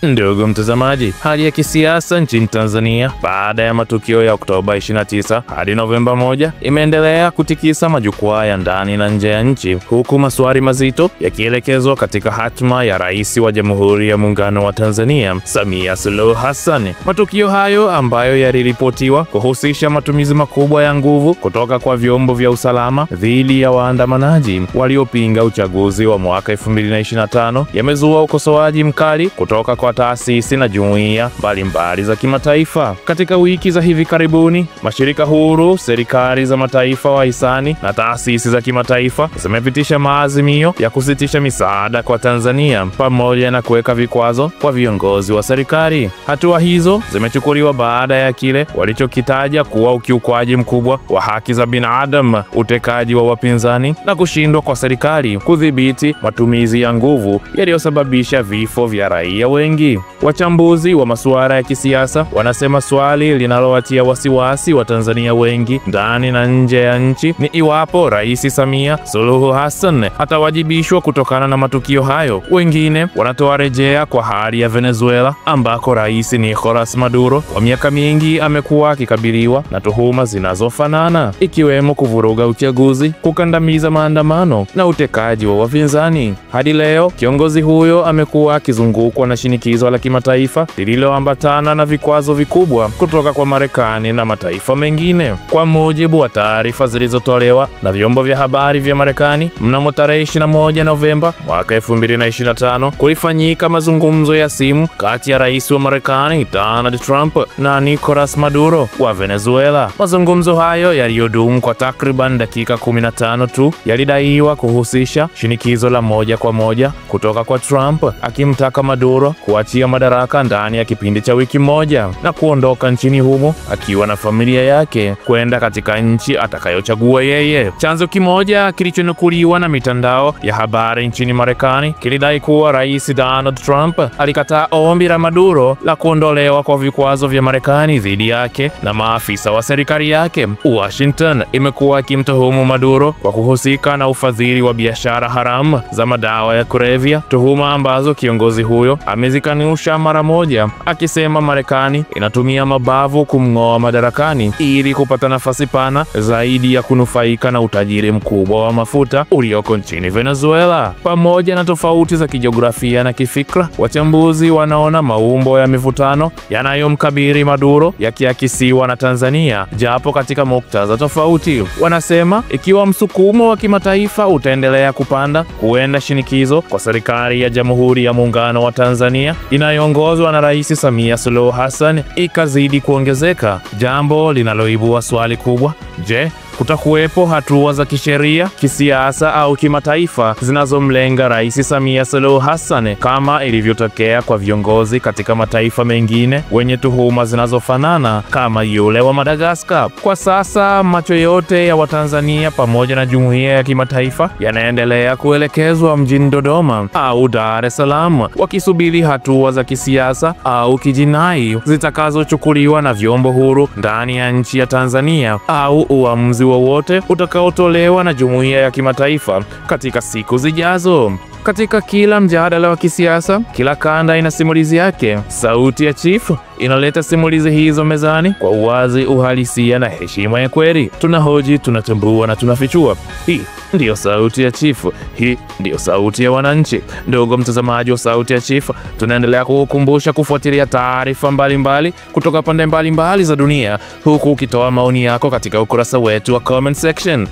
Ndugu mtazamaji, hali ya kisiasa nchini Tanzania baada ya matukio ya Oktoba 29 hadi Novemba 1 imeendelea kutikisa majukwaa ya ndani na nje ya nchi, huku maswali mazito yakielekezwa katika hatma ya Rais wa Jamhuri ya Muungano wa Tanzania, Samia Suluhu Hassan. Matukio hayo ambayo yaliripotiwa kuhusisha matumizi makubwa ya nguvu kutoka kwa vyombo vya usalama dhidi ya waandamanaji waliopinga uchaguzi wa mwaka 2025 yamezua ukosoaji mkali kutoka kwa taasisi na jumuiya mbalimbali za kimataifa. Katika wiki za hivi karibuni, mashirika huru, serikali za mataifa wahisani na taasisi za kimataifa zimepitisha maazimio ya kusitisha misaada kwa Tanzania pamoja na kuweka vikwazo kwa viongozi wa serikali. Hatua hizo zimechukuliwa baada ya kile walichokitaja kuwa ukiukwaji mkubwa wa haki za binadamu, utekaji wa wapinzani na kushindwa kwa serikali kudhibiti matumizi ya nguvu yaliyosababisha vifo vya raia wengi. Wachambuzi wa masuala ya kisiasa wanasema swali linalowatia wasiwasi wa Tanzania wengi ndani na nje ya nchi ni iwapo Rais Samia Suluhu Hassan atawajibishwa kutokana na matukio hayo. Wengine wanatoa rejea kwa hali ya Venezuela ambako Rais Nicolas Maduro kwa miaka mingi amekuwa akikabiliwa na tuhuma zinazofanana, ikiwemo kuvuruga uchaguzi, kukandamiza maandamano na utekaji wa wapinzani. Hadi leo kiongozi huyo amekuwa akizungukwa na shinikizo la kimataifa lililoambatana na vikwazo vikubwa kutoka kwa Marekani na mataifa mengine. Kwa mujibu wa taarifa zilizotolewa na vyombo vya habari vya Marekani, mnamo tarehe 21 Novemba mwaka 2025 kulifanyika mazungumzo ya simu kati ya Rais wa Marekani Donald Trump na Nicolas Maduro wa Venezuela. Mazungumzo hayo yaliyodumu kwa takriban dakika 15 tu yalidaiwa kuhusisha shinikizo la moja kwa moja kutoka kwa Trump akimtaka Maduro kuachia madaraka ndani ya kipindi cha wiki moja na kuondoka nchini humo akiwa na familia yake kwenda katika nchi atakayochagua yeye. Chanzo kimoja kilichonukuliwa na mitandao ya habari nchini Marekani kilidai kuwa Rais Donald Trump alikataa ombi la Maduro la kuondolewa kwa vikwazo vya Marekani dhidi yake na maafisa wa serikali yake. Washington imekuwa ikimtuhumu Maduro kwa kuhusika na ufadhili wa biashara haramu za madawa ya kulevya, tuhuma ambazo kiongozi huyo amezikanusha mara moja, akisema Marekani inatumia mabavu kumng'oa madarakani ili kupata nafasi pana zaidi ya kunufaika na utajiri mkubwa wa mafuta ulioko nchini Venezuela. Pamoja na tofauti za kijiografia na kifikra, wachambuzi wanaona maumbo ya mivutano yanayomkabili Maduro yakiakisiwa na Tanzania, japo katika muktadha tofauti. Wanasema ikiwa msukumo wa kimataifa utaendelea kupanda, huenda shinikizo kwa serikali ya Jamhuri ya Muungano wa Tanzania inayoongozwa na Rais Samia Suluhu Hassan ikazidi kuongezeka, jambo linaloibua swali kubwa: je, kutakuwepo hatua za kisheria, kisiasa au kimataifa zinazomlenga Rais Samia Suluhu Hassan kama ilivyotokea kwa viongozi katika mataifa mengine wenye tuhuma zinazofanana kama yule wa Madagascar? Kwa sasa macho yote ya Watanzania pamoja na jumuiya ya kimataifa yanaendelea kuelekezwa mjini Dodoma au Dar es Salaam, wakisubiri hatua za kisiasa au kijinai zitakazochukuliwa na vyombo huru ndani ya nchi ya Tanzania au uamuzi wowote utakaotolewa na jumuiya ya kimataifa katika siku zijazo. Katika kila mjadala wa kisiasa, kila kanda ina simulizi yake. Sauti ya Chief inaleta simulizi hizo mezani kwa uwazi, uhalisia na heshima ya kweli. Tunahoji, tunatambua na tunafichua. Hii ndiyo Sauti ya Chief. Hii ndiyo sauti ya wananchi. Ndugu mtazamaji wa Sauti ya Chief, tunaendelea kukukumbusha kufuatilia taarifa mbalimbali kutoka pande mbalimbali za dunia, huku ukitoa maoni yako katika ukurasa wetu wa comment section.